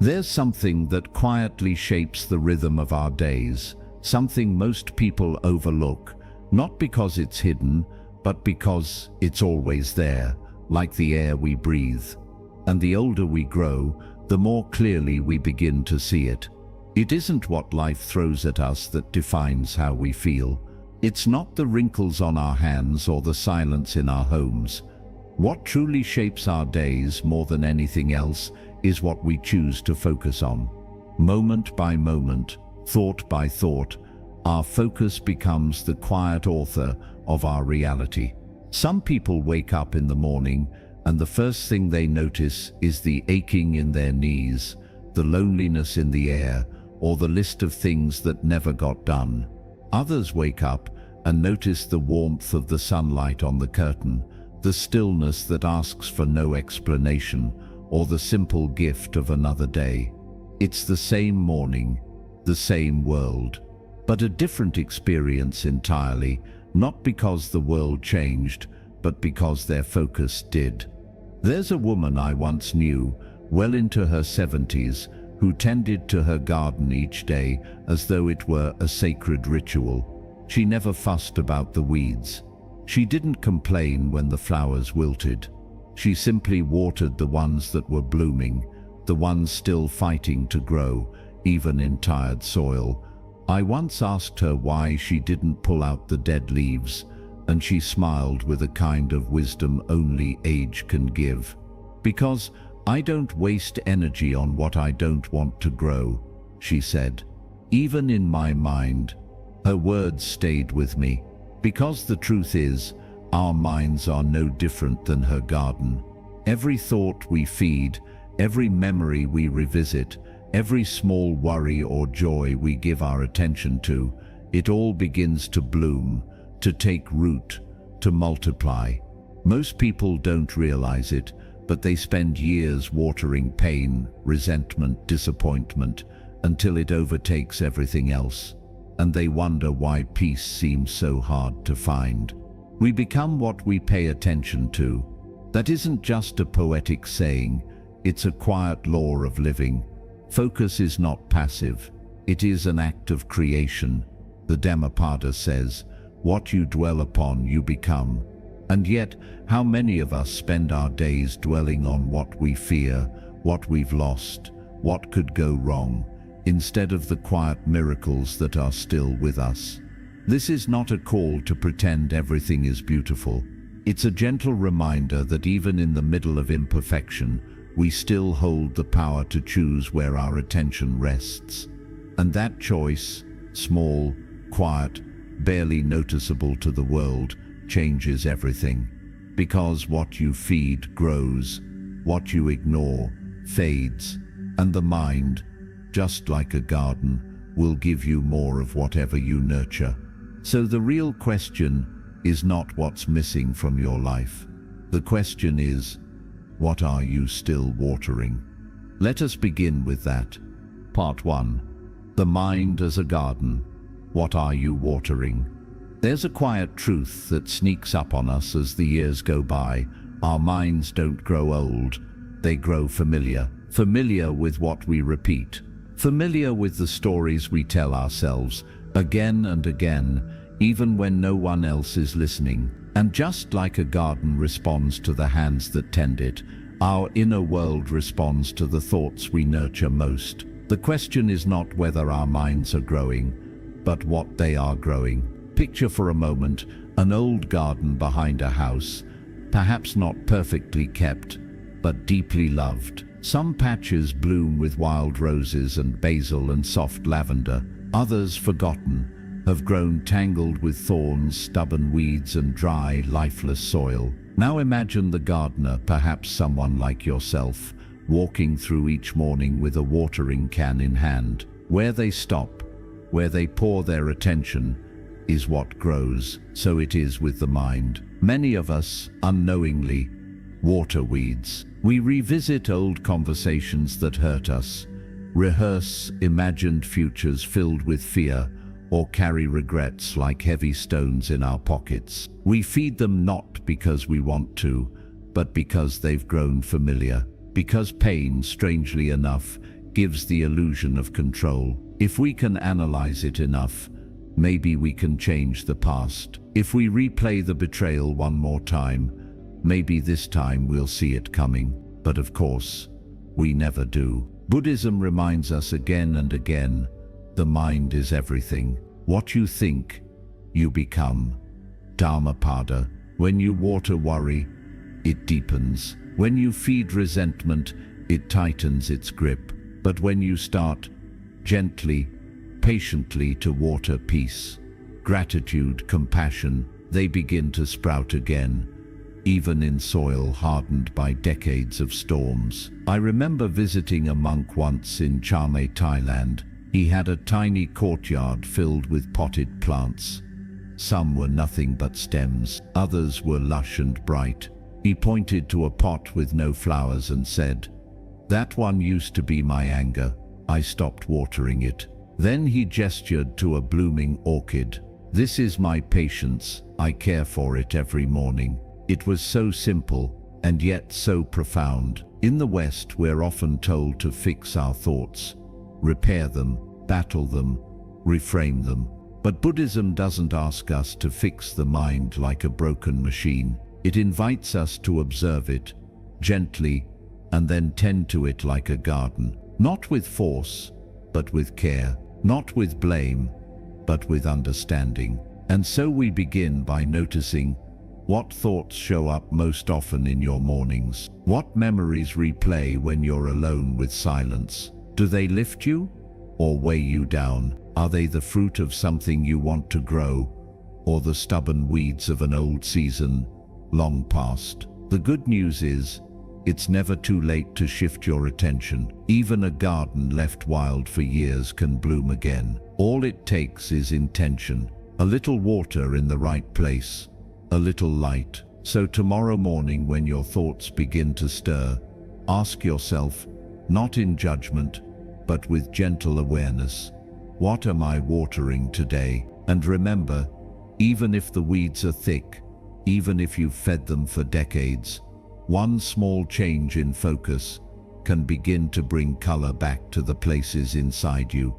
There's something that quietly shapes the rhythm of our days, something most people overlook, not because it's hidden, but because it's always there, like the air we breathe. And the older we grow, the more clearly we begin to see it. It isn't what life throws at us that defines how we feel. It's not the wrinkles on our hands or the silence in our homes. What truly shapes our days more than anything else is what we choose to focus on. Moment by moment, thought by thought, our focus becomes the quiet author of our reality. Some people wake up in the morning and the first thing they notice is the aching in their knees, the loneliness in the air, or the list of things that never got done. Others wake up and notice the warmth of the sunlight on the curtain, the stillness that asks for no explanation, or the simple gift of another day. It's the same morning, the same world, but a different experience entirely, not because the world changed, but because their focus did. There's a woman I once knew, well into her 70s, who tended to her garden each day as though it were a sacred ritual. She never fussed about the weeds. She didn't complain when the flowers wilted. She simply watered the ones that were blooming, the ones still fighting to grow, even in tired soil. I once asked her why she didn't pull out the dead leaves, and she smiled with a kind of wisdom only age can give. "Because I don't waste energy on what I don't want to grow," she said. Even in my mind, her words stayed with me, because the truth is, our minds are no different than her garden. Every thought we feed, every memory we revisit, every small worry or joy we give our attention to, it all begins to bloom, to take root, to multiply. Most people don't realize it, but they spend years watering pain, resentment, disappointment, until it overtakes everything else. And they wonder why peace seems so hard to find. We become what we pay attention to. That isn't just a poetic saying, it's a quiet law of living. Focus is not passive, it is an act of creation. The Dhammapada says, "What you dwell upon, you become." And yet, how many of us spend our days dwelling on what we fear, what we've lost, what could go wrong, instead of the quiet miracles that are still with us? This is not a call to pretend everything is beautiful. It's a gentle reminder that even in the middle of imperfection, we still hold the power to choose where our attention rests. And that choice, small, quiet, barely noticeable to the world, changes everything. Because what you feed grows, what you ignore fades, and the mind, just like a garden, will give you more of whatever you nurture. So the real question is not what's missing from your life. The question is, what are you still watering? Let us begin with that. Part 1. The mind as a garden. What are you watering? There's a quiet truth that sneaks up on us as the years go by. Our minds don't grow old, they grow familiar. Familiar with what we repeat. Familiar with the stories we tell ourselves, again and again, even when no one else is listening. And just like a garden responds to the hands that tend it, our inner world responds to the thoughts we nurture most. The question is not whether our minds are growing, but what they are growing. Picture for a moment an old garden behind a house, perhaps not perfectly kept, but deeply loved. Some patches bloom with wild roses and basil and soft lavender. Others, forgotten, have grown tangled with thorns, stubborn weeds, and dry, lifeless soil. Now imagine the gardener, perhaps someone like yourself, walking through each morning with a watering can in hand. Where they stop, where they pour their attention, is what grows. So it is with the mind. Many of us, unknowingly, water weeds. We revisit old conversations that hurt us, rehearse imagined futures filled with fear, or carry regrets like heavy stones in our pockets. We feed them not because we want to, but because they've grown familiar. Because pain, strangely enough, gives the illusion of control. If we can analyze it enough, maybe we can change the past. If we replay the betrayal one more time, maybe this time we'll see it coming. But of course, we never do. Buddhism reminds us again and again, the mind is everything. What you think, you become. Dhammapada. When you water worry, it deepens. When you feed resentment, it tightens its grip. But when you start gently, patiently to water peace, gratitude, compassion, they begin to sprout again, even in soil hardened by decades of storms. I remember visiting a monk once in Chiang Thailand. He had a tiny courtyard filled with potted plants. Some were nothing but stems, others were lush and bright. He pointed to a pot with no flowers and said, "That one used to be my anger. I stopped watering it." Then he gestured to a blooming orchid. "This is my patience. I care for it every morning." It was so simple, and yet so profound. In the West, we're often told to fix our thoughts, repair them, battle them, reframe them. But Buddhism doesn't ask us to fix the mind like a broken machine. It invites us to observe it gently and then tend to it like a garden. Not with force, but with care. Not with blame, but with understanding. And so we begin by noticing what thoughts show up most often in your mornings. What memories replay when you're alone with silence? Do they lift you or weigh you down? Are they the fruit of something you want to grow, or the stubborn weeds of an old season long past? The good news is, it's never too late to shift your attention. Even a garden left wild for years can bloom again. All it takes is intention, a little water in the right place, a little light. So tomorrow morning, when your thoughts begin to stir, ask yourself, not in judgment, but with gentle awareness, what am I watering today? And remember, even if the weeds are thick, even if you've fed them for decades, one small change in focus can begin to bring color back to the places inside you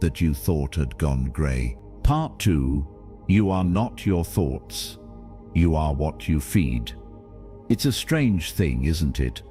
that you thought had gone gray. Part 2. You are not your thoughts. You are what you feed. It's a strange thing, isn't it?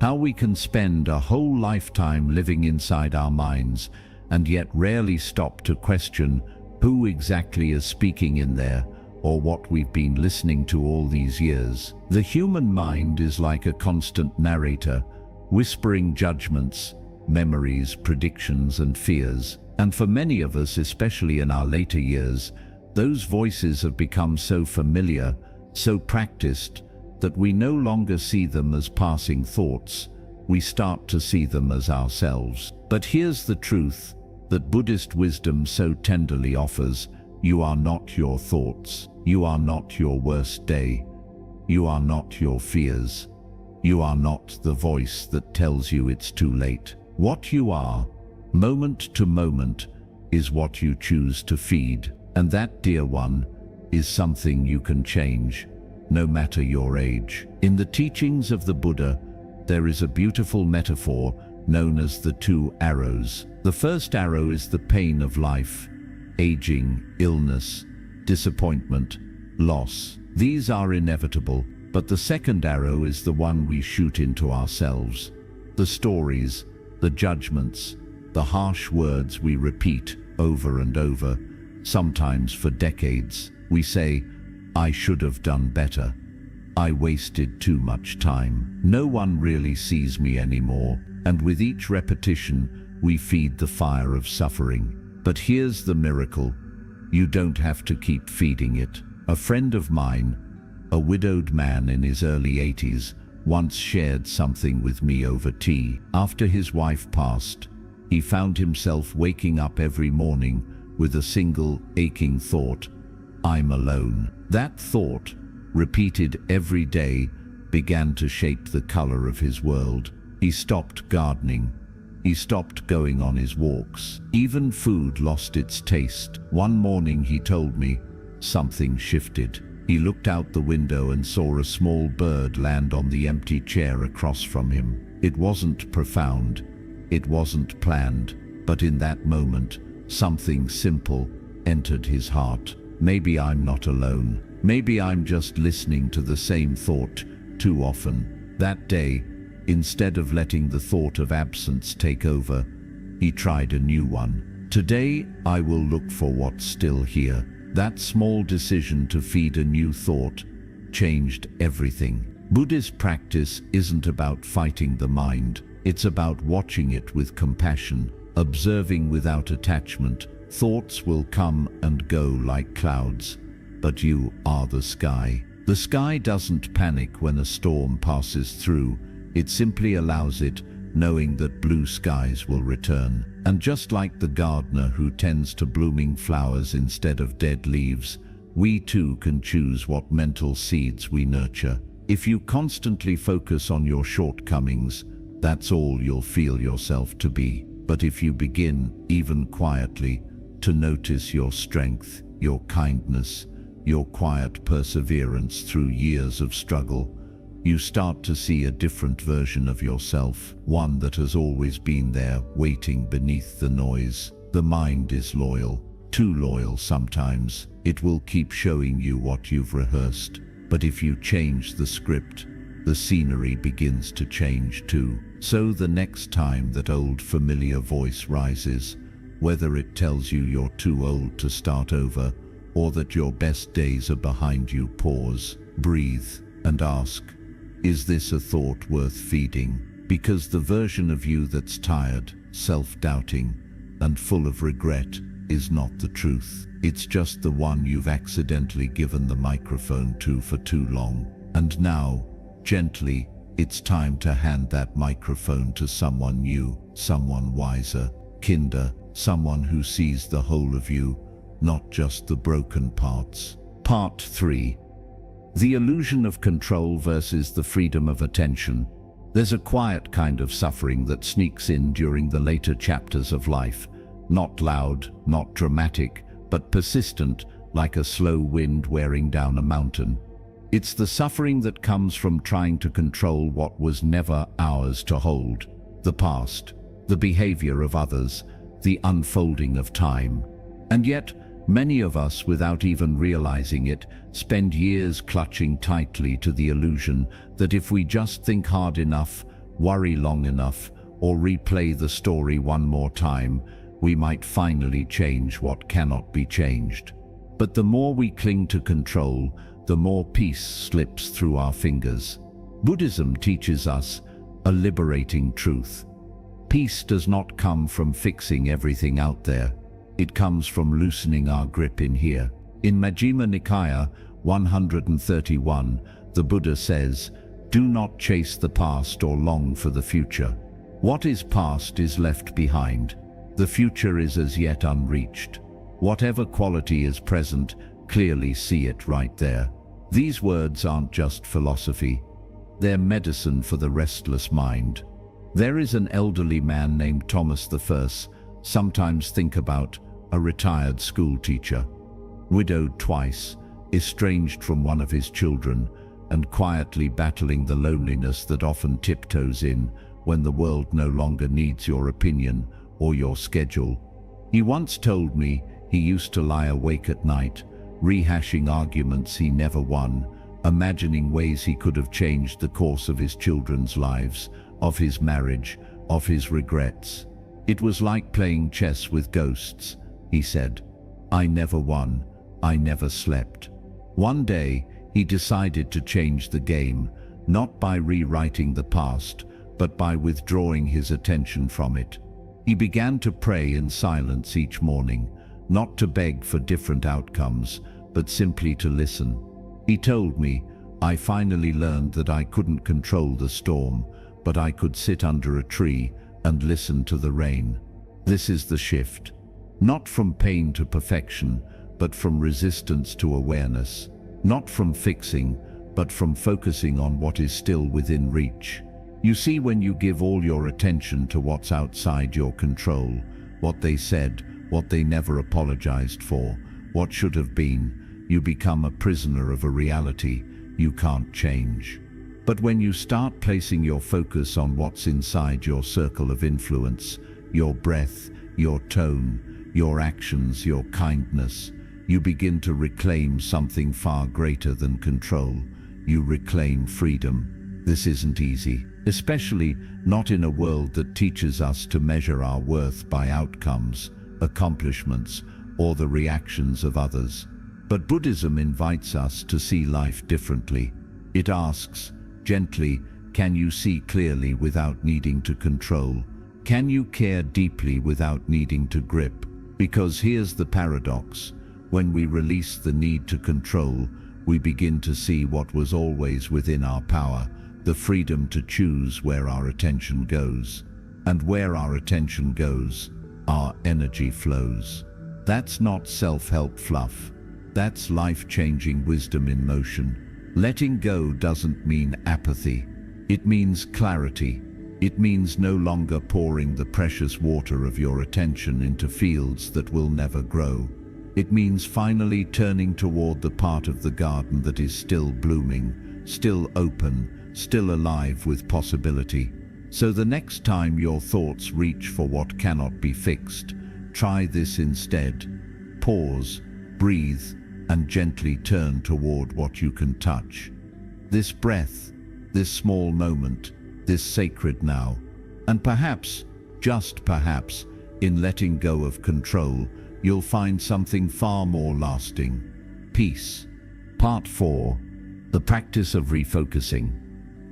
How we can spend a whole lifetime living inside our minds and yet rarely stop to question who exactly is speaking in there, or what we've been listening to all these years. The human mind is like a constant narrator, whispering judgments, memories, predictions, and fears. And for many of us, especially in our later years, those voices have become so familiar, so practiced, that we no longer see them as passing thoughts. We start to see them as ourselves. But here's the truth that Buddhist wisdom so tenderly offers. You are not your thoughts. You are not your worst day. You are not your fears. You are not the voice that tells you it's too late. What you are, moment to moment, is what you choose to feed. And that, dear one, is something you can change, no matter your age. In the teachings of the Buddha, there is a beautiful metaphor known as the 2 arrows. The first arrow is the pain of life, aging, illness, disappointment, loss. These are inevitable, but the second arrow is the one we shoot into ourselves. The stories, the judgments, the harsh words we repeat over and over, sometimes for decades. We say, "I should have done better. I wasted too much time. No one really sees me anymore." And with each repetition, we feed the fire of suffering. But here's the miracle. You don't have to keep feeding it. A friend of mine, a widowed man in his early 80s, once shared something with me over tea. After his wife passed, he found himself waking up every morning with a single aching thought: "I'm alone." That thought, repeated every day, began to shape the color of his world. He stopped gardening. He stopped going on his walks. Even food lost its taste. One morning, he told me, something shifted. He looked out the window and saw a small bird land on the empty chair across from him. It wasn't profound. It wasn't planned, but in that moment, something simple entered his heart. Maybe I'm not alone. Maybe I'm just listening to the same thought too often. That day, instead of letting the thought of absence take over, he tried a new one. Today, I will look for what's still here. That small decision to feed a new thought changed everything. Buddhist practice isn't about fighting the mind. It's about watching it with compassion, observing without attachment. Thoughts will come and go like clouds, but you are the sky. The sky doesn't panic when a storm passes through. It simply allows it, knowing that blue skies will return. And just like the gardener who tends to blooming flowers instead of dead leaves, we too can choose what mental seeds we nurture. If you constantly focus on your shortcomings, that's all you'll feel yourself to be. But if you begin, even quietly, to notice your strength, your kindness, your quiet perseverance through years of struggle, you start to see a different version of yourself, one that has always been there, waiting beneath the noise. The mind is loyal, too loyal sometimes. It will keep showing you what you've rehearsed. But if you change the script, the scenery begins to change too. So the next time that old familiar voice rises, whether it tells you you're too old to start over, or that your best days are behind you, pause, breathe, and ask, is this a thought worth feeding? Because the version of you that's tired, self-doubting, and full of regret is not the truth. It's just the one you've accidentally given the microphone to for too long. And now, gently, it's time to hand that microphone to someone new, someone wiser, kinder, someone who sees the whole of you, not just the broken parts. Part 3. The illusion of control versus the freedom of attention. There's a quiet kind of suffering that sneaks in during the later chapters of life. Not loud, not dramatic, but persistent, like a slow wind wearing down a mountain. It's the suffering that comes from trying to control what was never ours to hold. The past, the behavior of others, the unfolding of time. And yet, many of us, without even realizing it, spend years clutching tightly to the illusion that if we just think hard enough, worry long enough, or replay the story one more time, we might finally change what cannot be changed. But the more we cling to control, the more peace slips through our fingers. Buddhism teaches us a liberating truth. Peace does not come from fixing everything out there. It comes from loosening our grip in here. In Majjhima Nikaya 131, the Buddha says, "Do not chase the past or long for the future. What is past is left behind. The future is as yet unreached. Whatever quality is present, clearly see it right there." These words aren't just philosophy. They're medicine for the restless mind. There is an elderly man named Thomas I, sometimes think about, a retired school teacher, widowed twice, estranged from one of his children, and quietly battling the loneliness that often tiptoes in when the world no longer needs your opinion or your schedule. He once told me he used to lie awake at night, rehashing arguments he never won, imagining ways he could have changed the course of his children's lives, of his marriage, of his regrets. It was like playing chess with ghosts, he said. I never won, I never slept. One day, he decided to change the game, not by rewriting the past, but by withdrawing his attention from it. He began to pray in silence each morning, not to beg for different outcomes, but simply to listen. He told me, "I finally learned that I couldn't control the storm, but I could sit under a tree and listen to the rain." This is the shift. Not from pain to perfection, but from resistance to awareness. Not from fixing, but from focusing on what is still within reach. You see, when you give all your attention to what's outside your control, what they said, what they never apologized for, what should have been, you become a prisoner of a reality you can't change. But when you start placing your focus on what's inside your circle of influence, your breath, your tone, your actions, your kindness, you begin to reclaim something far greater than control. You reclaim freedom. This isn't easy, especially not in a world that teaches us to measure our worth by outcomes, accomplishments, or the reactions of others. But Buddhism invites us to see life differently. It asks, gently, can you see clearly without needing to control? Can you care deeply without needing to grip? Because here's the paradox. When we release the need to control, we begin to see what was always within our power, the freedom to choose where our attention goes. And where our attention goes, our energy flows. That's not self-help fluff. That's life-changing wisdom in motion. Letting go doesn't mean apathy. It means clarity. It means no longer pouring the precious water of your attention into fields that will never grow. It means finally turning toward the part of the garden that is still blooming, still open, still alive with possibility. So the next time your thoughts reach for what cannot be fixed, try this instead. Pause, breathe, and gently turn toward what you can touch. This breath, this small moment, this sacred now. And perhaps, just perhaps, in letting go of control, you'll find something far more lasting. Peace. Part 4. The practice of refocusing.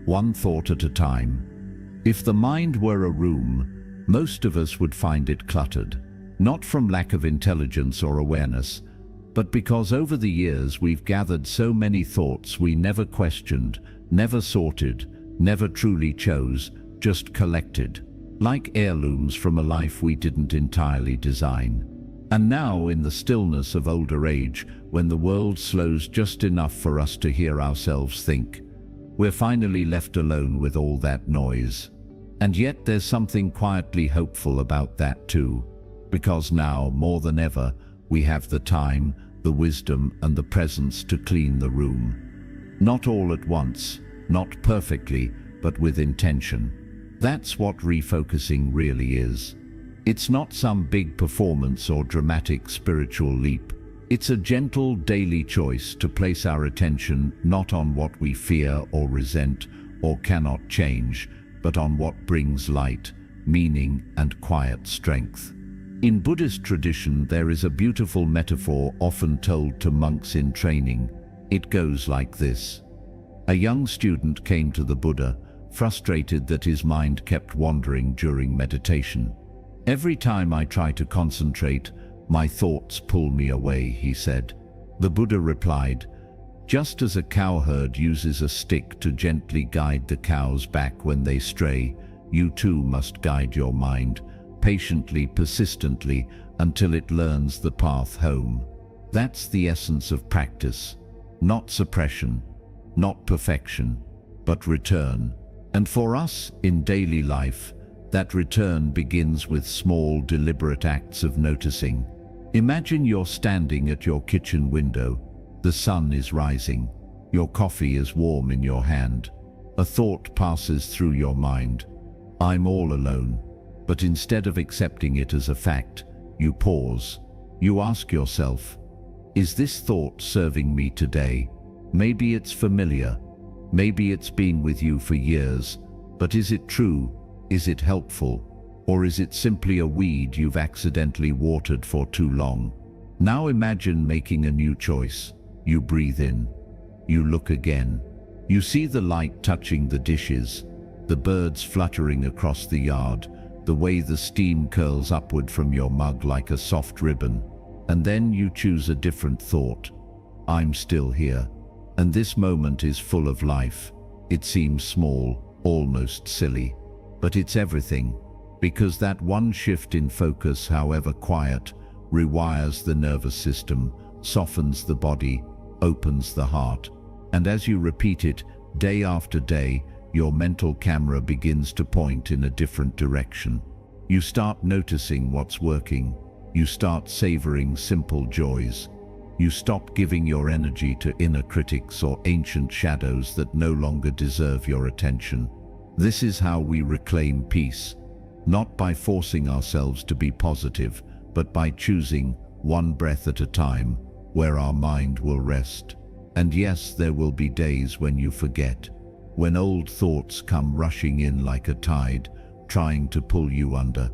One thought at a time. If the mind were a room, most of us would find it cluttered. Not from lack of intelligence or awareness, but because over the years we've gathered so many thoughts we never questioned, never sorted, never truly chose, just collected, like heirlooms from a life we didn't entirely design. And now, in the stillness of older age, when the world slows just enough for us to hear ourselves think, we're finally left alone with all that noise. And yet there's something quietly hopeful about that too, because now, more than ever, we have the time, the wisdom, and the presence to clean the room. Not all at once, not perfectly, but with intention. That's what refocusing really is. It's not some big performance or dramatic spiritual leap. It's a gentle daily choice to place our attention not on what we fear or resent or cannot change, but on what brings light, meaning, and quiet strength. In Buddhist tradition, there is a beautiful metaphor often told to monks in training. It goes like this. A young student came to the Buddha, frustrated that his mind kept wandering during meditation. "Every time I try to concentrate, my thoughts pull me away," he said. The Buddha replied, "Just as a cowherd uses a stick to gently guide the cows back when they stray, you too must guide your mind, patiently, persistently, until it learns the path home." That's the essence of practice. Not suppression, not perfection, but return. And for us, in daily life, that return begins with small, deliberate acts of noticing. Imagine you're standing at your kitchen window. The sun is rising. Your coffee is warm in your hand. A thought passes through your mind. "I'm all alone." But instead of accepting it as a fact, you pause. You ask yourself, is this thought serving me today? Maybe it's familiar. Maybe it's been with you for years. But is it true? Is it helpful? Or is it simply a weed you've accidentally watered for too long? Now imagine making a new choice. You breathe in. You look again. You see the light touching the dishes, the birds fluttering across the yard, the way the steam curls upward from your mug like a soft ribbon. And then you choose a different thought. I'm still here. And this moment is full of life. It seems small, almost silly. But it's everything, because that one shift in focus, however quiet, rewires the nervous system, softens the body, opens the heart. And as you repeat it, day after day, your mental camera begins to point in a different direction. You start noticing what's working. You start savoring simple joys. You stop giving your energy to inner critics or ancient shadows that no longer deserve your attention. This is how we reclaim peace, not by forcing ourselves to be positive, but by choosing one breath at a time where our mind will rest. And yes, there will be days when you forget, when old thoughts come rushing in like a tide, trying to pull you under.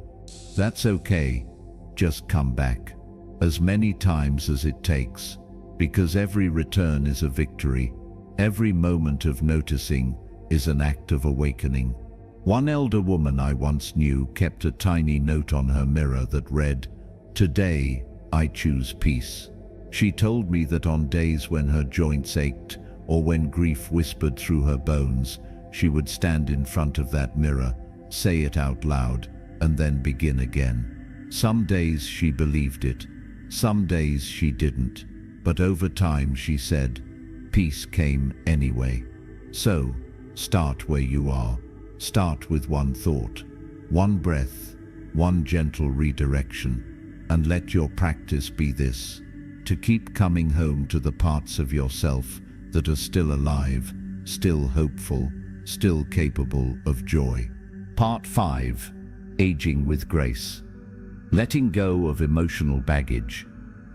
That's okay. Just come back as many times as it takes, because every return is a victory. Every moment of noticing is an act of awakening. One elder woman I once knew kept a tiny note on her mirror that read, "Today, I choose peace." She told me that on days when her joints ached or when grief whispered through her bones, she would stand in front of that mirror, say it out loud, and then begin again. Some days she believed it, some days she didn't, but over time, she said, peace came anyway. So, start where you are. Start with one thought, one breath, one gentle redirection, and let your practice be this: to keep coming home to the parts of yourself that are still alive, still hopeful, still capable of joy. Part 5. Aging with Grace. Letting go of emotional baggage.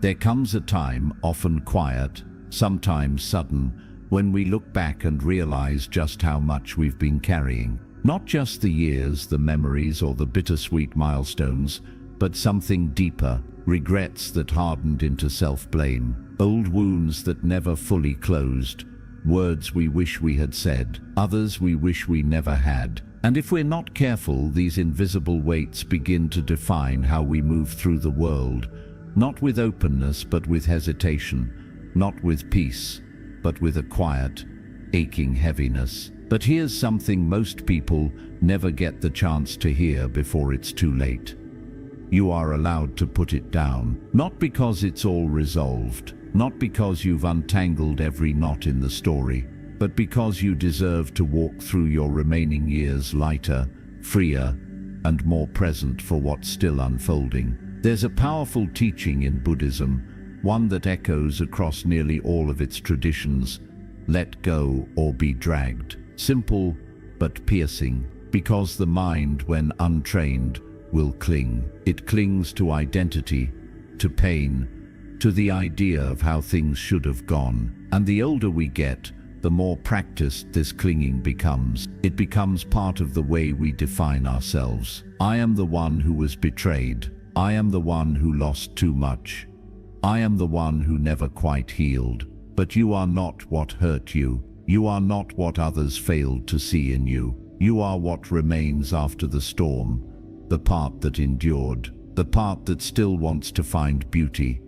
There comes a time, often quiet, sometimes sudden, when we look back and realize just how much we've been carrying. Not just the years, the memories, or the bittersweet milestones, but something deeper, regrets that hardened into self-blame, old wounds that never fully closed, words we wish we had said, others we wish we never had. And if we're not careful, these invisible weights begin to define how we move through the world, not with openness but with hesitation, not with peace, but with a quiet, aching heaviness. But here's something most people never get the chance to hear before it's too late. You are allowed to put it down, not because it's all resolved, not because you've untangled every knot in the story, but because you deserve to walk through your remaining years lighter, freer, and more present for what's still unfolding. There's a powerful teaching in Buddhism, one that echoes across nearly all of its traditions: let go or be dragged. Simple, but piercing, because the mind, when untrained, will cling. It clings to identity, to pain, to the idea of how things should have gone. And the older we get, the more practiced this clinging becomes. It becomes part of the way we define ourselves. I am the one who was betrayed. I am the one who lost too much. I am the one who never quite healed. But you are not what hurt you. You are not what others failed to see in you. You are what remains after the storm, the part that endured, the part that still wants to find beauty,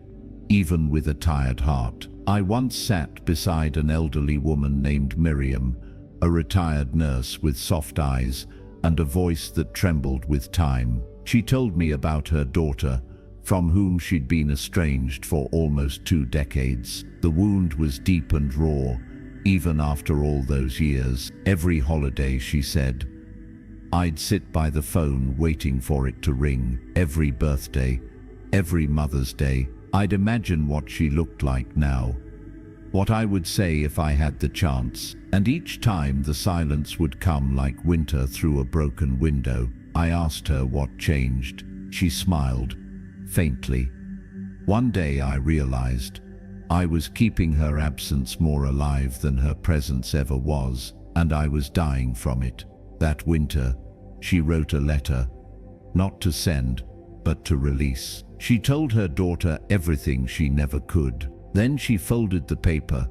even with a tired heart. I once sat beside an elderly woman named Miriam, a retired nurse with soft eyes and a voice that trembled with time. She told me about her daughter, from whom she'd been estranged for almost 2 decades. The wound was deep and raw, even after all those years. Every holiday, she said, I'd sit by the phone waiting for it to ring. Every birthday, every Mother's Day, I'd imagine what she looked like now, what I would say if I had the chance. And each time the silence would come like winter through a broken window. I asked her what changed. She smiled, faintly. One day I realized I was keeping her absence more alive than her presence ever was, and I was dying from it. That winter, she wrote a letter, not to send, but to release. She told her daughter everything she never could. Then she folded the paper,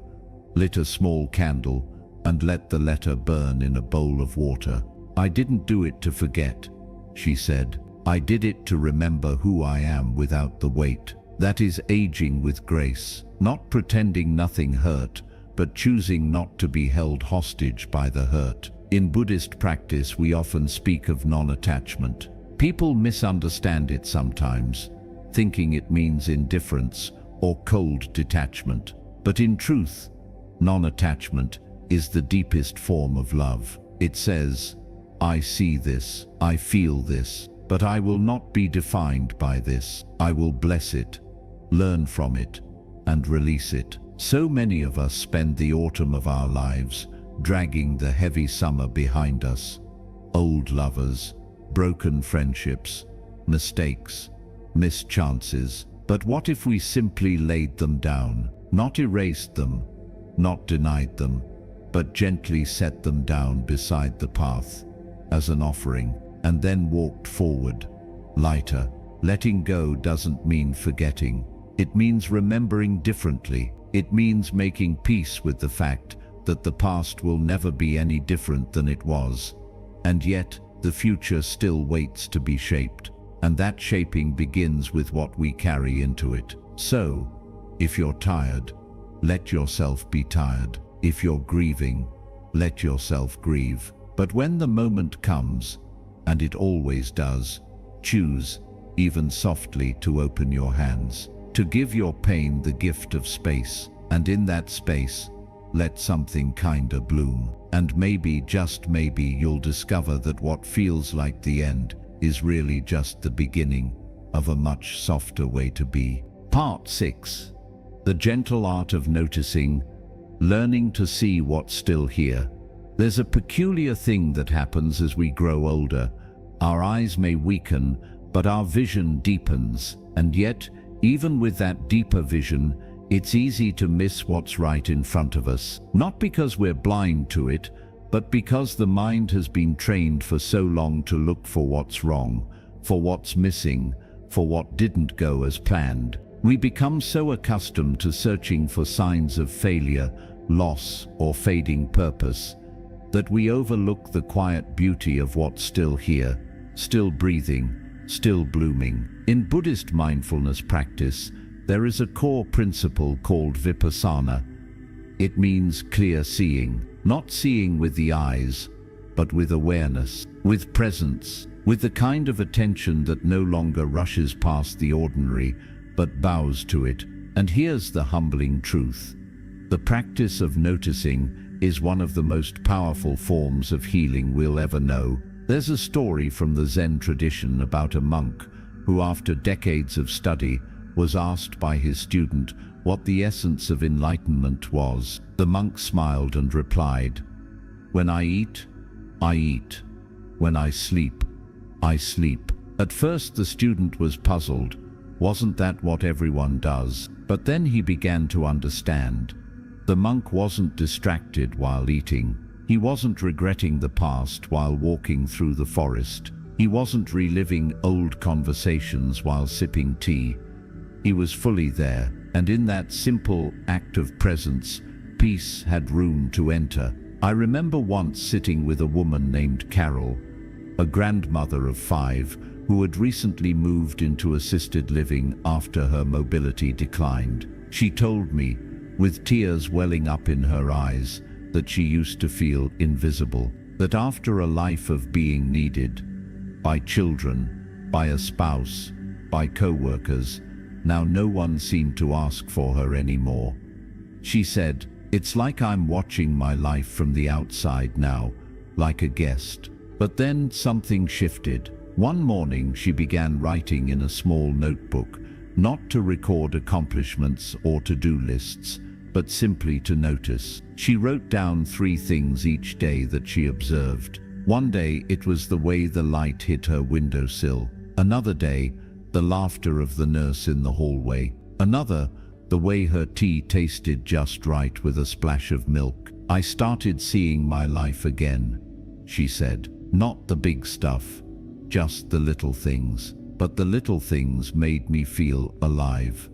lit a small candle, and let the letter burn in a bowl of water. I didn't do it to forget, she said. I did it to remember who I am without the weight. That is aging with grace, not pretending nothing hurt, but choosing not to be held hostage by the hurt. In Buddhist practice, we often speak of non-attachment. People misunderstand it sometimes, thinking it means indifference or cold detachment. But in truth, non-attachment is the deepest form of love. It says, I see this, I feel this, but I will not be defined by this. I will bless it, learn from it, and release it. So many of us spend the autumn of our lives dragging the heavy summer behind us. Old lovers, broken friendships, mistakes, missed chances. But what if we simply laid them down, not erased them, not denied them, but gently set them down beside the path as an offering, and then walked forward, lighter? Letting go doesn't mean forgetting. It means remembering differently. It means making peace with the fact that the past will never be any different than it was. And yet, the future still waits to be shaped. And that shaping begins with what we carry into it. So, if you're tired, let yourself be tired. If you're grieving, let yourself grieve. But when the moment comes, and it always does, choose, even softly, to open your hands, to give your pain the gift of space. And in that space, let something kinder bloom. And maybe, just maybe, you'll discover that what feels like the end is really just the beginning of a much softer way to be. Part 6. The gentle art of noticing, learning to see what's still here. There's a peculiar thing that happens as we grow older. Our eyes may weaken, but our vision deepens. And yet, even with that deeper vision, it's easy to miss what's right in front of us. Not because we're blind to it, but because the mind has been trained for so long to look for what's wrong, for what's missing, for what didn't go as planned. We become so accustomed to searching for signs of failure, loss, or fading purpose, that we overlook the quiet beauty of what's still here, still breathing, still blooming. In Buddhist mindfulness practice, there is a core principle called vipassana. It means clear seeing, not seeing with the eyes, but with awareness, with presence, with the kind of attention that no longer rushes past the ordinary, but bows to it. And here's the humbling truth. The practice of noticing is one of the most powerful forms of healing we'll ever know. There's a story from the Zen tradition about a monk who, after decades of study, was asked by his student what the essence of enlightenment was. The monk smiled and replied, "When I eat, I eat. When I sleep, I sleep." At first the student was puzzled. Wasn't that what everyone does? But then he began to understand. The monk wasn't distracted while eating. He wasn't regretting the past while walking through the forest. He wasn't reliving old conversations while sipping tea. He was fully there, and in that simple act of presence, peace had room to enter. I remember once sitting with a woman named Carol, a grandmother of 5, who had recently moved into assisted living after her mobility declined. She told me, with tears welling up in her eyes, that she used to feel invisible, that after a life of being needed by children, by a spouse, by co-workers, now no one seemed to ask for her anymore. She said, "It's like I'm watching my life from the outside now, like a guest." But then something shifted. One morning she began writing in a small notebook, not to record accomplishments or to-do lists, but simply to notice. She wrote down 3 things each day that she observed. One day it was the way the light hit her windowsill. Another day, the laughter of the nurse in the hallway. Another, the way her tea tasted just right with a splash of milk. "I started seeing my life again," she said. "Not the big stuff, just the little things. But the little things made me feel alive."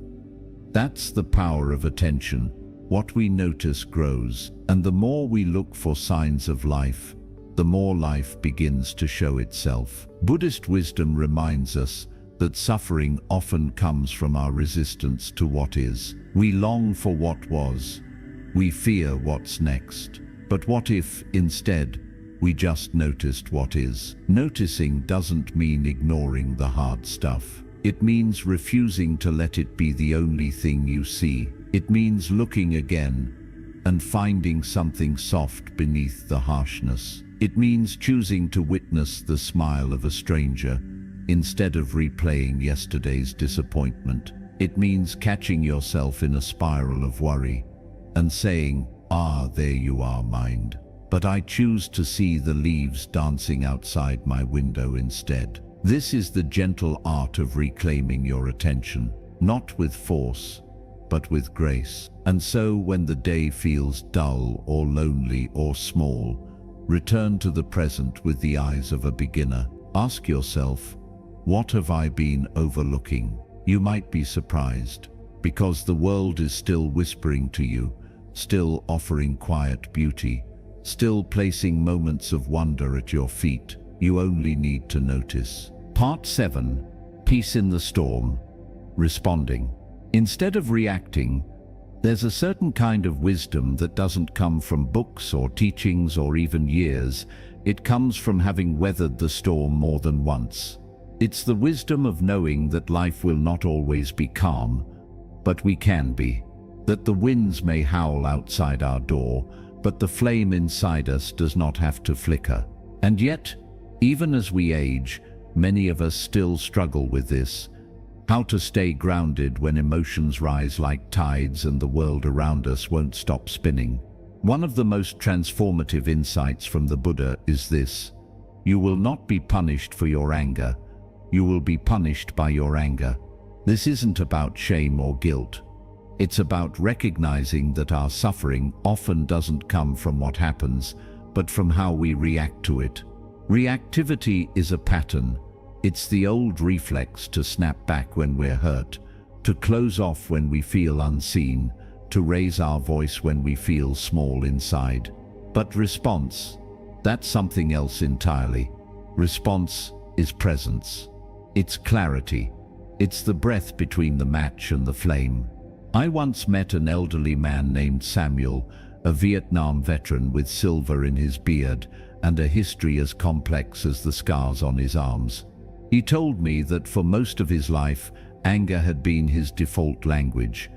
That's the power of attention. What we notice grows, and the more we look for signs of life, the more life begins to show itself. Buddhist wisdom reminds us that suffering often comes from our resistance to what is. We long for what was. We fear what's next. But what if, instead, we just noticed what is? Noticing doesn't mean ignoring the hard stuff. It means refusing to let it be the only thing you see. It means looking again and finding something soft beneath the harshness. It means choosing to witness the smile of a stranger instead of replaying yesterday's disappointment. It means catching yourself in a spiral of worry and saying, "Ah, there you are, mind. But I choose to see the leaves dancing outside my window instead." This is the gentle art of reclaiming your attention, not with force, but with grace. And so when the day feels dull or lonely or small, return to the present with the eyes of a beginner. Ask yourself, what have I been overlooking? You might be surprised, because the world is still whispering to you, still offering quiet beauty, still placing moments of wonder at your feet. You only need to notice. Part 7. Peace in the Storm. Responding. Instead of reacting, there's a certain kind of wisdom that doesn't come from books or teachings or even years. It comes from having weathered the storm more than once. It's the wisdom of knowing that life will not always be calm, but we can be. That the winds may howl outside our door, but the flame inside us does not have to flicker. And yet, even as we age, many of us still struggle with this. How to stay grounded when emotions rise like tides and the world around us won't stop spinning. One of the most transformative insights from the Buddha is this: you will not be punished for your anger. You will be punished by your anger. This isn't about shame or guilt. It's about recognizing that our suffering often doesn't come from what happens, but from how we react to it. Reactivity is a pattern. It's the old reflex to snap back when we're hurt, to close off when we feel unseen, to raise our voice when we feel small inside. But response, that's something else entirely. Response is presence. It's clarity. It's the breath between the match and the flame. I once met an elderly man named Samuel, a Vietnam veteran with silver in his beard and a history as complex as the scars on his arms. He told me that for most of his life, anger had been his default language.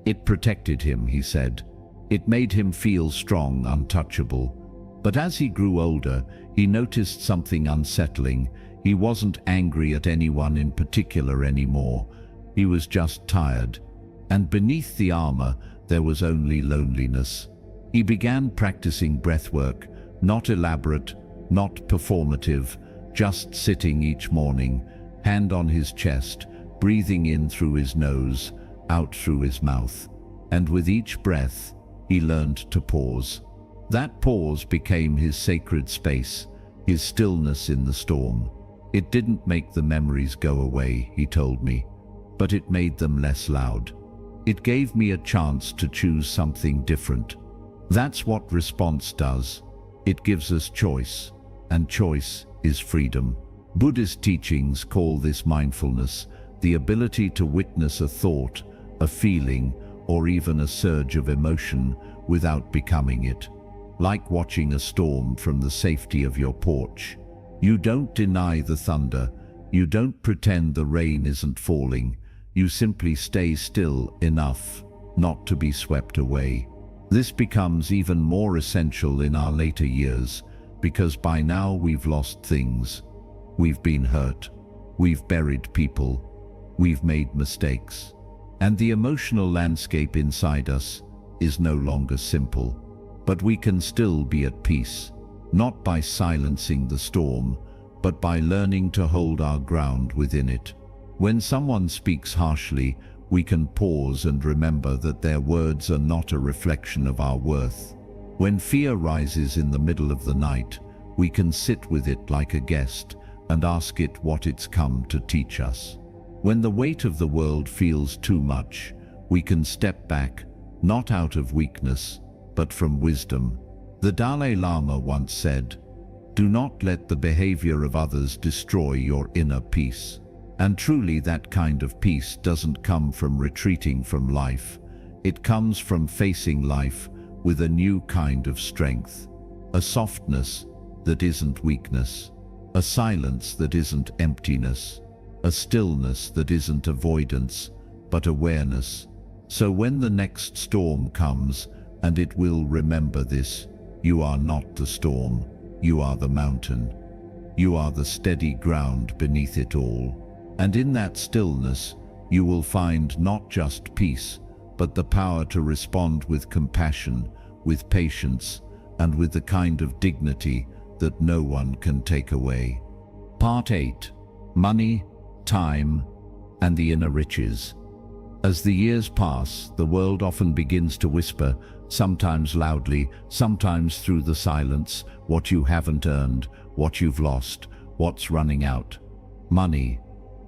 It protected him, he said. It made him feel strong, untouchable. But as he grew older, he noticed something unsettling. He wasn't angry at anyone in particular anymore. He was just tired. And beneath the armor, there was only loneliness. He began practicing breathwork, not elaborate, not performative, just sitting each morning, hand on his chest, breathing in through his nose, out through his mouth. And with each breath, he learned to pause. That pause became his sacred space, his stillness in the storm. It didn't make the memories go away, he told me, but it made them less loud. It gave me a chance to choose something different. That's what response does. It gives us choice, and choice is freedom. Buddhist teachings call this mindfulness, the ability to witness a thought, a feeling, or even a surge of emotion without becoming it. Like watching a storm from the safety of your porch. You don't deny the thunder. You don't pretend the rain isn't falling. You simply stay still enough not to be swept away. This becomes even more essential in our later years, because by now we've lost things. We've been hurt. We've buried people. We've made mistakes. And the emotional landscape inside us is no longer simple. But we can still be at peace, not by silencing the storm, but by learning to hold our ground within it. When someone speaks harshly, we can pause and remember that their words are not a reflection of our worth. When fear rises in the middle of the night, we can sit with it like a guest and ask it what it's come to teach us. When the weight of the world feels too much, we can step back, not out of weakness, but from wisdom. The Dalai Lama once said, "Do not let the behavior of others destroy your inner peace." And truly that kind of peace doesn't come from retreating from life. It comes from facing life with a new kind of strength. A softness that isn't weakness. A silence that isn't emptiness. A stillness that isn't avoidance, but awareness. So when the next storm comes, and it will remember this, you are not the storm, you are the mountain. You are the steady ground beneath it all. And in that stillness, you will find not just peace, but the power to respond with compassion, with patience, and with the kind of dignity that no one can take away. Part 8. Money, Time, and the Inner Riches. As the years pass, the world often begins to whisper, sometimes loudly, sometimes through the silence, what you haven't earned, what you've lost, what's running out. Money,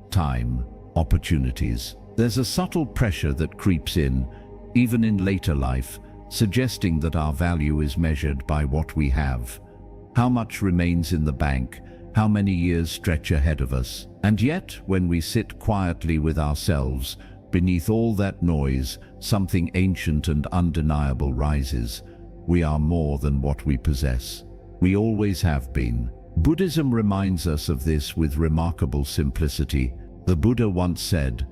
time, opportunities. There's a subtle pressure that creeps in, even in later life, suggesting that our value is measured by what we have. How much remains in the bank, how many years stretch ahead of us. And yet, when we sit quietly with ourselves, beneath all that noise, something ancient and undeniable rises. We are more than what we possess. We always have been. Buddhism reminds us of this with remarkable simplicity. The Buddha once said,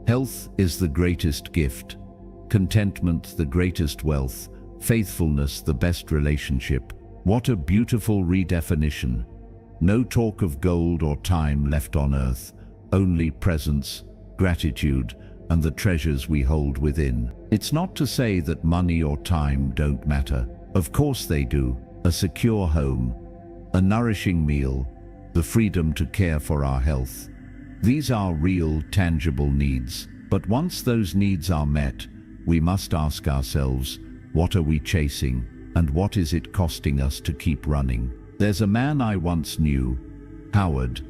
"Health is the greatest gift, contentment the greatest wealth, faithfulness the best relationship." What a beautiful redefinition. No talk of gold or time left on earth, only presence, gratitude, and the treasures we hold within. It's not to say that money or time don't matter. Of course they do. A secure home, a nourishing meal, the freedom to care for our health. These are real, tangible needs. But once those needs are met, we must ask ourselves, what are we chasing, and what is it costing us to keep running? There's a man I once knew, Howard,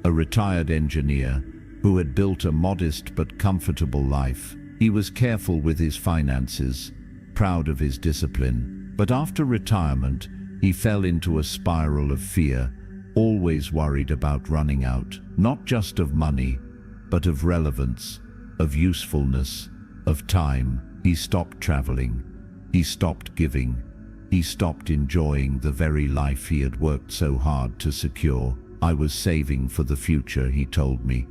a retired engineer, who had built a modest but comfortable life. He was careful with his finances, proud of his discipline. But after retirement, he fell into a spiral of fear, always worried about running out, not just of money, but of relevance, of usefulness, of time. He stopped traveling. He stopped giving. He stopped enjoying the very life he had worked so hard to secure. "I was saving for the future," he told me,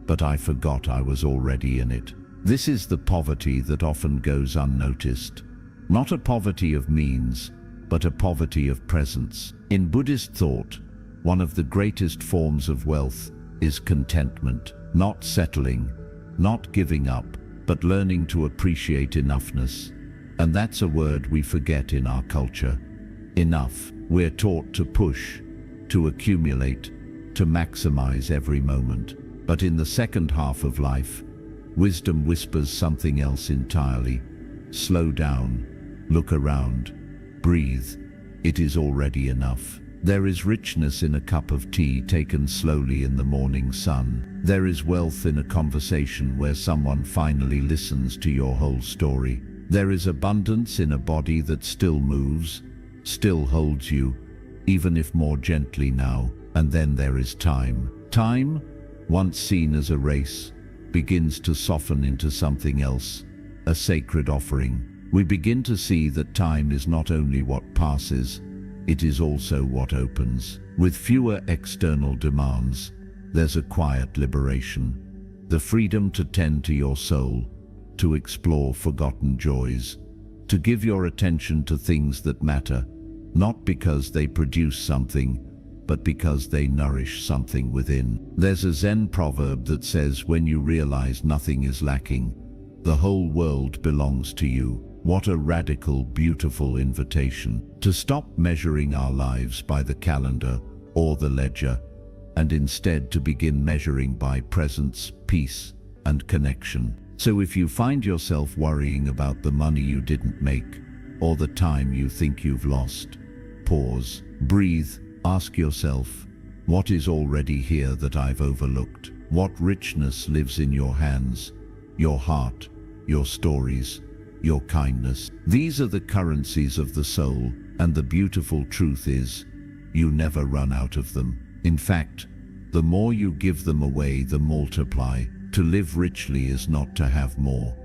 "but I forgot I was already in it." This is the poverty that often goes unnoticed. Not a poverty of means, but a poverty of presence. In Buddhist thought, one of the greatest forms of wealth is contentment, not settling, not giving up, but learning to appreciate enoughness. And that's a word we forget in our culture. Enough. We're taught to push, to accumulate, to maximize every moment. But in the second half of life, wisdom whispers something else entirely. Slow down, look around, breathe. It is already enough. There is richness in a cup of tea taken slowly in the morning sun. There is wealth in a conversation where someone finally listens to your whole story. There is abundance in a body that still moves, still holds you, even if more gently now. And then there is time. Time, once seen as a race, begins to soften into something else, a sacred offering. We begin to see that time is not only what passes, it is also what opens. With fewer external demands, there's a quiet liberation. The freedom to tend to your soul, to explore forgotten joys, to give your attention to things that matter, not because they produce something, but because they nourish something within. There's a Zen proverb that says, when you realize nothing is lacking, the whole world belongs to you. What a radical, beautiful invitation to stop measuring our lives by the calendar or the ledger, and instead to begin measuring by presence, peace, and connection. So if you find yourself worrying about the money you didn't make, or the time you think you've lost, pause, breathe, ask yourself, what is already here that I've overlooked? What richness lives in your hands, your heart, your stories, your kindness? These are the currencies of the soul, and the beautiful truth is, you never run out of them. In fact, the more you give them away, the multiply. To live richly is not to have more,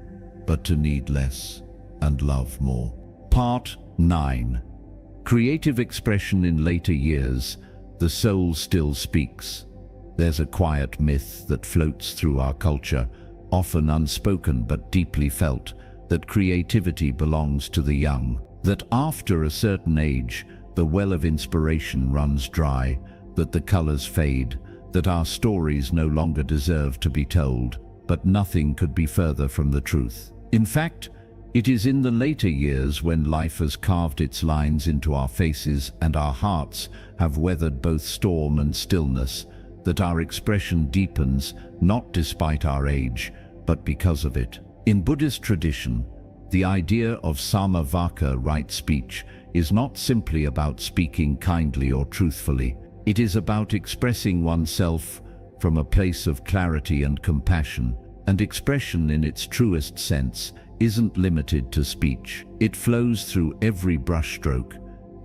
but to need less and love more. Part 9. Creative expression in later years. The soul still speaks. There's a quiet myth that floats through our culture, often unspoken but deeply felt, that creativity belongs to the young, that after a certain age, the well of inspiration runs dry, that the colors fade, that our stories no longer deserve to be told. but nothing could be further from the truth. In fact, it is in the later years, when life has carved its lines into our faces and our hearts have weathered both storm and stillness, that our expression deepens, not despite our age, but because of it. In Buddhist tradition, the idea of samavaka, right speech, is not simply about speaking kindly or truthfully. It is about expressing oneself from a place of clarity and compassion. And expression in its truest sense isn't limited to speech. It flows through every brushstroke,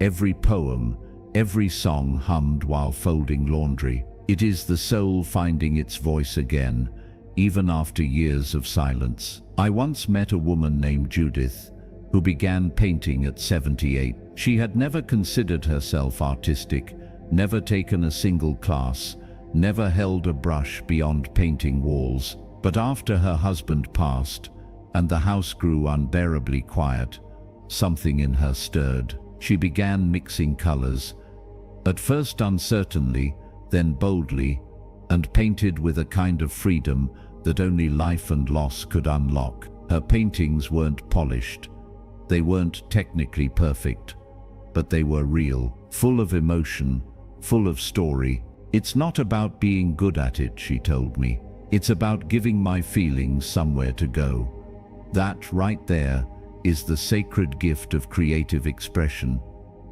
every poem, every song hummed while folding laundry. It is the soul finding its voice again, even after years of silence. I once met a woman named Judith, who began painting at 78. She had never considered herself artistic, never taken a single class, never held a brush beyond painting walls. But after her husband passed, and the house grew unbearably quiet, something in her stirred. She began mixing colors, at first uncertainly, then boldly, and painted with a kind of freedom that only life and loss could unlock. Her paintings weren't polished. They weren't technically perfect, but they were real, full of emotion, full of story. It's not about being good at it, she told me. It's about giving my feelings somewhere to go. That right there is the sacred gift of creative expression.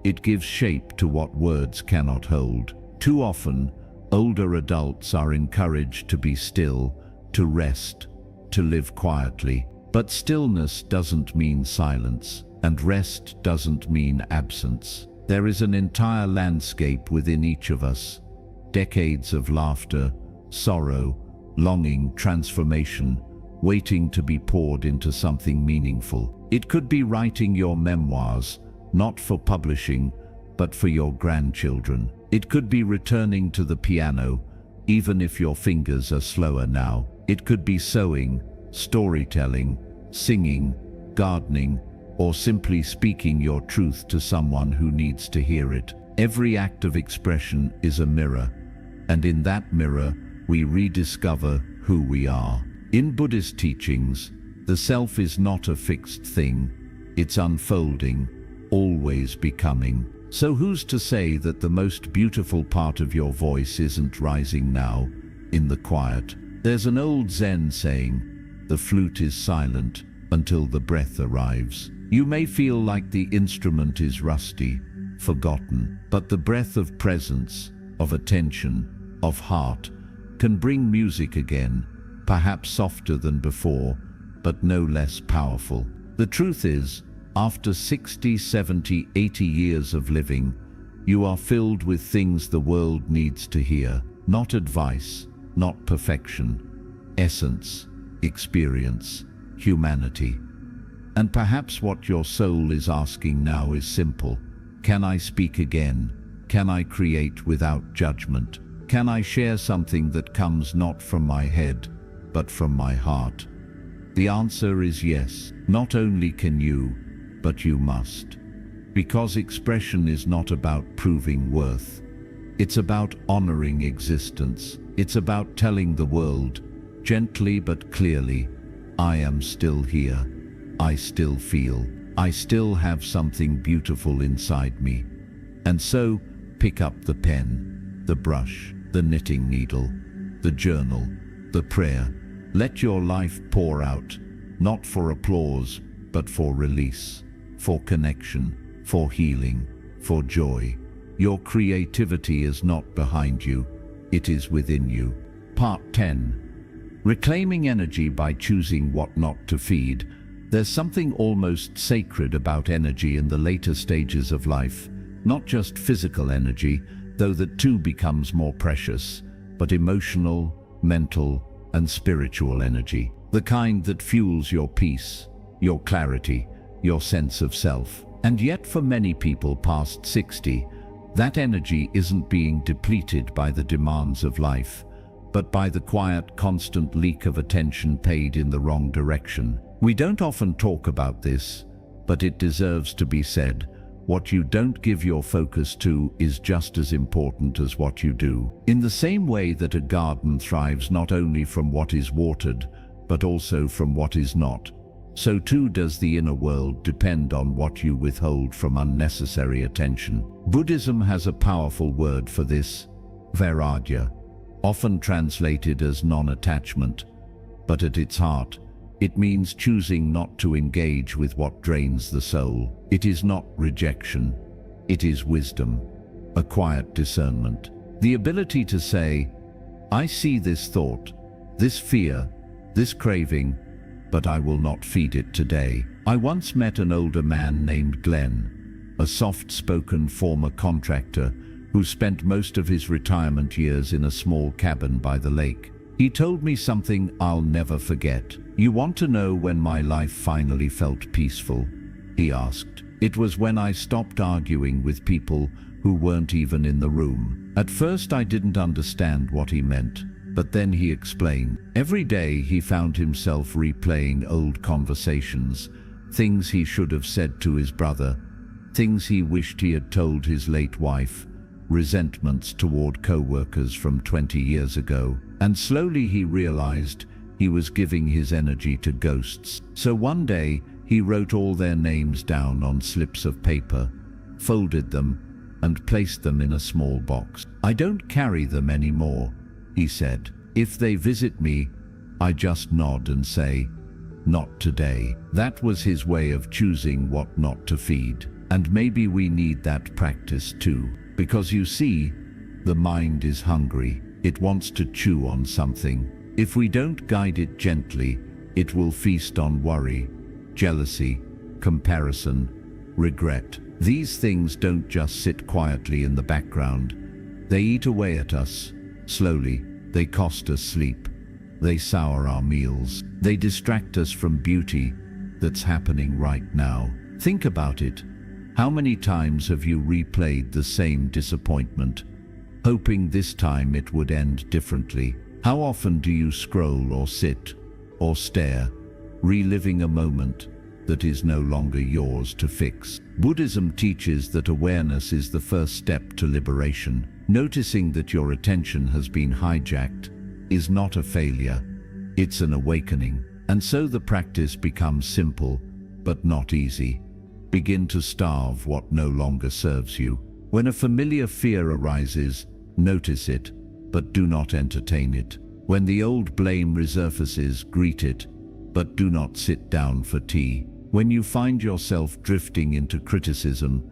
It gives shape to what words cannot hold. Too often, older adults are encouraged to be still, to rest, to live quietly. But stillness doesn't mean silence, and rest doesn't mean absence. There is an entire landscape within each of us. Decades of laughter, sorrow, longing, transformation, waiting to be poured into something meaningful. It could be writing your memoirs, not for publishing, but for your grandchildren. It could be returning to the piano, even if your fingers are slower now. It could be sewing, storytelling, singing, gardening, or simply speaking your truth to someone who needs to hear it. Every act of expression is a mirror, and in that mirror, we rediscover who we are. In Buddhist teachings, the self is not a fixed thing. It's unfolding, always becoming. So who's to say that the most beautiful part of your voice isn't rising now, in the quiet? There's an old Zen saying, the flute is silent until the breath arrives. You may feel like the instrument is rusty, forgotten, but the breath of presence, of attention, of heart, can bring music again, perhaps softer than before, but no less powerful. The truth is, after 60, 70, 80 years of living, you are filled with things the world needs to hear. Not advice, not perfection. Essence, experience, humanity. And perhaps what your soul is asking now is simple. Can I speak again? Can I create without judgment? Can I share something that comes not from my head, but from my heart? The answer is yes. Not only can you, but you must. Because expression is not about proving worth. It's about honoring existence. It's about telling the world, gently but clearly, I am still here. I still feel. I still have something beautiful inside me. And so, pick up the pen, the brush, the knitting needle, the journal, the prayer. Let your life pour out, not for applause, but for release, for connection, for healing, for joy. Your creativity is not behind you, it is within you. Part 10. Reclaiming energy by choosing what not to feed. There's something almost sacred about energy in the later stages of life. Not just physical energy, though that too becomes more precious, but emotional, mental, and spiritual energy. The kind that fuels your peace, your clarity, your sense of self. And yet for many people past 60, that energy isn't being depleted by the demands of life, but by the quiet, constant leak of attention paid in the wrong direction. We don't often talk about this, but it deserves to be said. What you don't give your focus to is just as important as what you do. In the same way that a garden thrives not only from what is watered, but also from what is not. So too does the inner world depend on what you withhold from unnecessary attention. Buddhism has a powerful word for this, vairagya, often translated as non-attachment, but at its heart, it means choosing not to engage with what drains the soul. It is not rejection, it is wisdom, a quiet discernment. The ability to say, I see this thought, this fear, this craving, but I will not feed it today. I once met an older man named Glenn, a soft-spoken former contractor who spent most of his retirement years in a small cabin by the lake. He told me something I'll never forget. "You want to know when my life finally felt peaceful?" he asked. "It was when I stopped arguing with people who weren't even in the room." At first I didn't understand what he meant, but then he explained. Every day he found himself replaying old conversations, things he should have said to his brother, things he wished he had told his late wife, resentments toward co-workers from 20 years ago. And slowly he realized he was giving his energy to ghosts. So one day he wrote all their names down on slips of paper, folded them, and placed them in a small box. "I don't carry them anymore," he said. "If they visit me, I just nod and say, 'Not today.'" That was his way of choosing what not to feed. And maybe we need that practice too. Because you see, the mind is hungry. It wants to chew on something. If we don't guide it gently, it will feast on worry, jealousy, comparison, regret. These things don't just sit quietly in the background. They eat away at us, slowly. They cost us sleep. They sour our meals. They distract us from beauty that's happening right now. Think about it. How many times have you replayed the same disappointment, hoping this time it would end differently? How often do you scroll or sit or stare, reliving a moment that is no longer yours to fix? Buddhism teaches that awareness is the first step to liberation. Noticing that your attention has been hijacked is not a failure, it's an awakening. And so the practice becomes simple, but not easy. Begin to starve what no longer serves you. When a familiar fear arises, notice it, but do not entertain it. When the old blame resurfaces, greet it, but do not sit down for tea. When you find yourself drifting into criticism,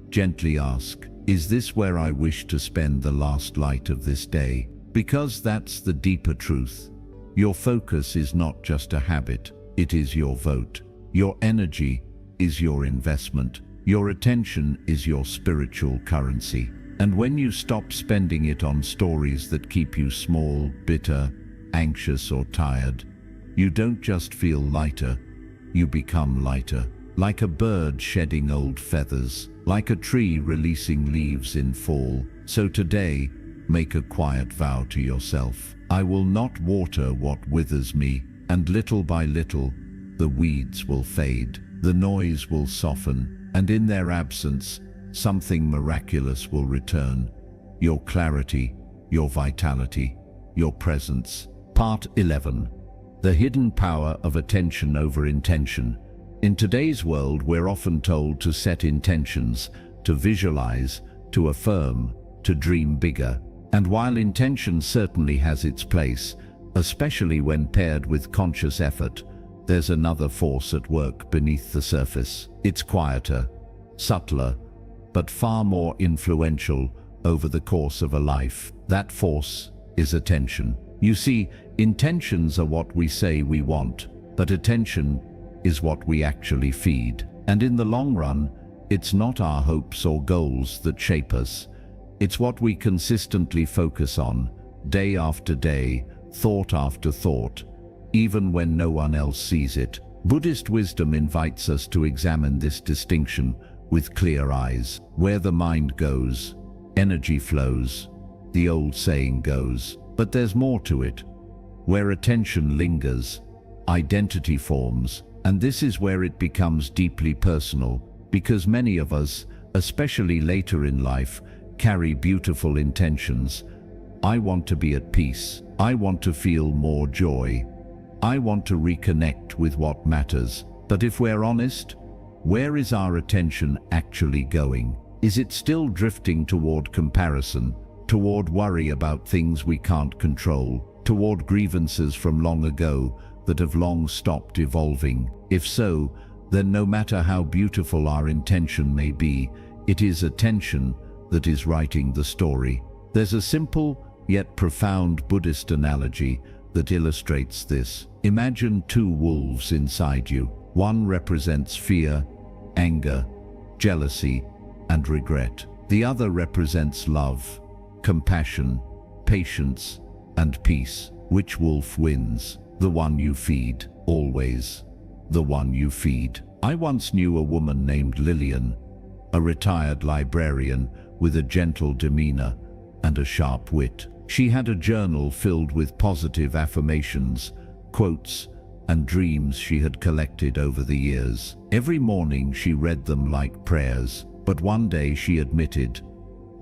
gently ask, "Is this where I wish to spend the last light of this day?" Because that's the deeper truth. Your focus is not just a habit, it is your vote. Your energy is your investment. Your attention is your spiritual currency. And when you stop spending it on stories that keep you small, bitter, anxious, or tired, you don't just feel lighter, you become lighter. Like a bird shedding old feathers, like a tree releasing leaves in fall. So today, make a quiet vow to yourself. I will not water what withers me, and little by little, the weeds will fade. The noise will soften, and in their absence, something miraculous will return. Your clarity, your vitality, your presence. Part 11. The hidden power of attention over intention. In today's world, we're often told to set intentions, to visualize, to affirm, to dream bigger. And while intention certainly has its place, especially when paired with conscious effort, there's another force at work beneath the surface. It's quieter, subtler, but far more influential over the course of a life. That force is attention. You see, intentions are what we say we want, but attention is what we actually feed. And in the long run, it's not our hopes or goals that shape us. It's what we consistently focus on, day after day, thought after thought, even when no one else sees it. Buddhist wisdom invites us to examine this distinction with clear eyes. Where the mind goes, energy flows, the old saying goes. But there's more to it. Where attention lingers, identity forms, and this is where it becomes deeply personal, because many of us, especially later in life, carry beautiful intentions. I want to be at peace. I want to feel more joy. I want to reconnect with what matters. But if we're honest, where is our attention actually going? Is it still drifting toward comparison, toward worry about things we can't control, toward grievances from long ago that have long stopped evolving? If so, then no matter how beautiful our intention may be, it is attention that is writing the story. There's a simple yet profound Buddhist analogy that illustrates this. Imagine two wolves inside you. One represents fear, anger, jealousy, and regret. The other represents love, compassion, patience, and peace. Which wolf wins? The one you feed, always. The one you feed. I once knew a woman named Lillian, a retired librarian with a gentle demeanor and a sharp wit. She had a journal filled with positive affirmations, quotes, and dreams she had collected over the years. Every morning she read them like prayers, but one day she admitted,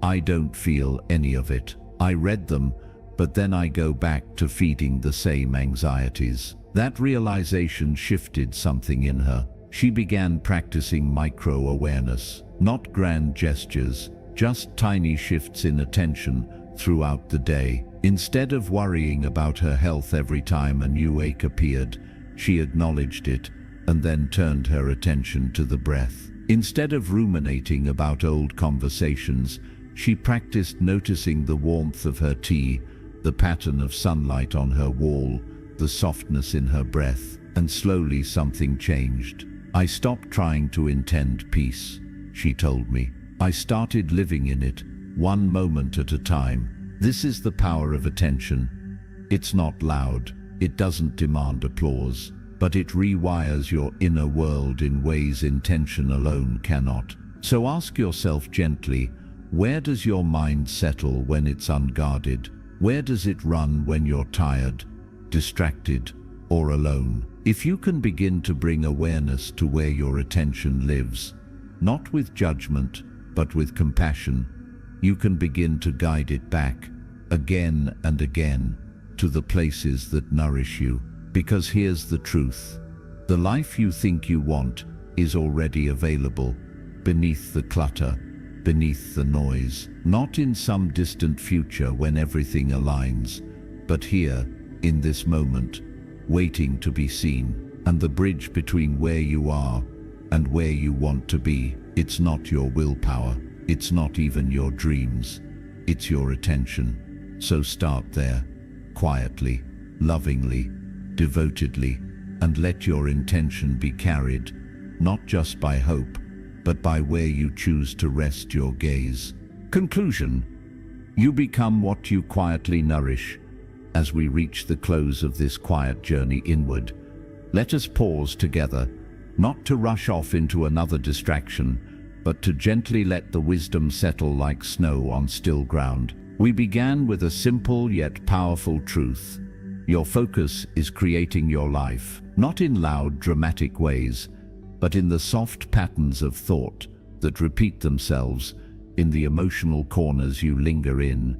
"I don't feel any of it. I read them, but then I go back to feeding the same anxieties." That realization shifted something in her. She began practicing micro-awareness, not grand gestures, just tiny shifts in attention throughout the day. Instead of worrying about her health every time a new ache appeared, she acknowledged it and then turned her attention to the breath. Instead of ruminating about old conversations, she practiced noticing the warmth of her tea, the pattern of sunlight on her wall, the softness in her breath, and slowly something changed. "I stopped trying to intend peace," she told me. "I started living in it, one moment at a time." This is the power of attention. It's not loud, it doesn't demand applause, but it rewires your inner world in ways intention alone cannot. So ask yourself gently, where does your mind settle when it's unguarded? Where does it run when you're tired, distracted, or alone? If you can begin to bring awareness to where your attention lives, not with judgment, but with compassion, you can begin to guide it back, again and again, to the places that nourish you. Because here's the truth. The life you think you want is already available, beneath the clutter, beneath the noise, not in some distant future when everything aligns, but here, in this moment, waiting to be seen. And the bridge between where you are and where you want to be, it's not your willpower, it's not even your dreams, it's your attention. So start there, quietly, lovingly, devotedly, and let your intention be carried, not just by hope, but by where you choose to rest your gaze. Conclusion: you become what you quietly nourish. As we reach the close of this quiet journey inward, let us pause together, not to rush off into another distraction, but to gently let the wisdom settle like snow on still ground. We began with a simple yet powerful truth. Your focus is creating your life, not in loud, dramatic ways, but in the soft patterns of thought that repeat themselves, in the emotional corners you linger in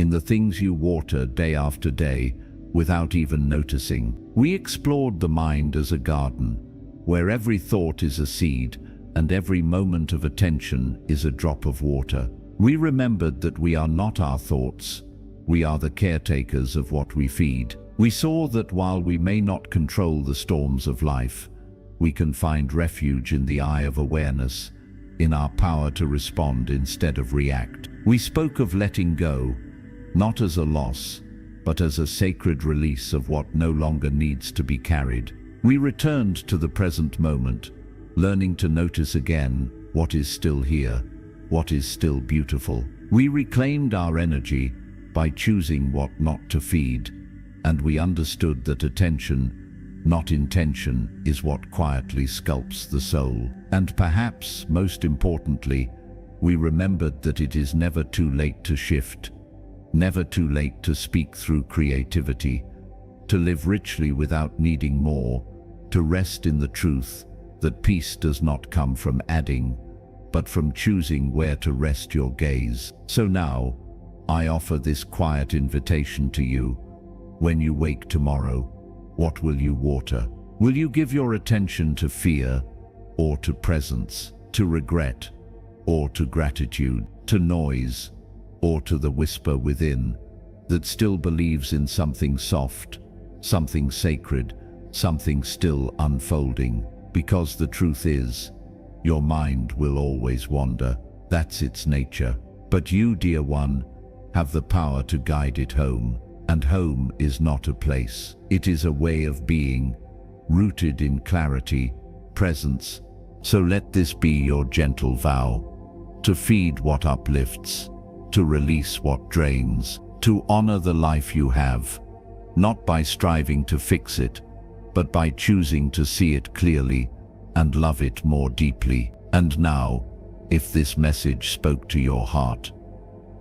the things you water day after day without even noticing. We explored the mind as a garden, where every thought is a seed and every moment of attention is a drop of water. We remembered that we are not our thoughts, we are the caretakers of what we feed. We saw that while we may not control the storms of life, we can find refuge in the eye of awareness, in our power to respond instead of react. We spoke of letting go, not as a loss, but as a sacred release of what no longer needs to be carried. We returned to the present moment, learning to notice again what is still here, what is still beautiful. We reclaimed our energy by choosing what not to feed, and we understood that attention, not intention, is what quietly sculpts the soul. And perhaps most importantly, we remembered that it is never too late to shift, never too late to speak through creativity, to live richly without needing more, to rest in the truth that peace does not come from adding, but from choosing where to rest your gaze. So now, I offer this quiet invitation to you. When you wake tomorrow, What will you water? Will you give your attention to fear, or to presence, to regret, or to gratitude, to noise, or to the whisper within that still believes in something soft, something sacred, something still unfolding? Because the truth is, your mind will always wander. That's its nature. But you, dear one, have the power to guide it home. And home is not a place. It is a way of being, rooted in clarity, presence. So let this be your gentle vow, to feed what uplifts, to release what drains, to honor the life you have, not by striving to fix it, but by choosing to see it clearly and love it more deeply. And now, if this message spoke to your heart,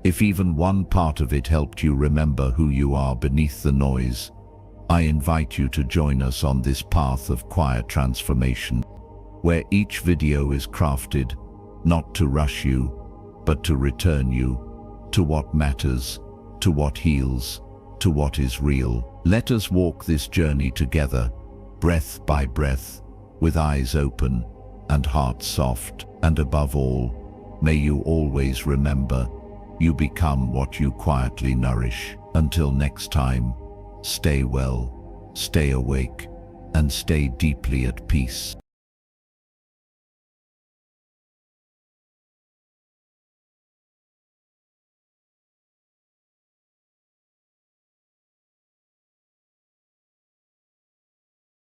if even one part of it helped you remember who you are beneath the noise, I invite you to join us on this path of quiet transformation, where each video is crafted not to rush you, but to return you to what matters, to what heals, to what is real. Let us walk this journey together, breath by breath, with eyes open and hearts soft. And above all, may you always remember, you become what you quietly nourish. Until next time, stay well, stay awake, and stay deeply at peace.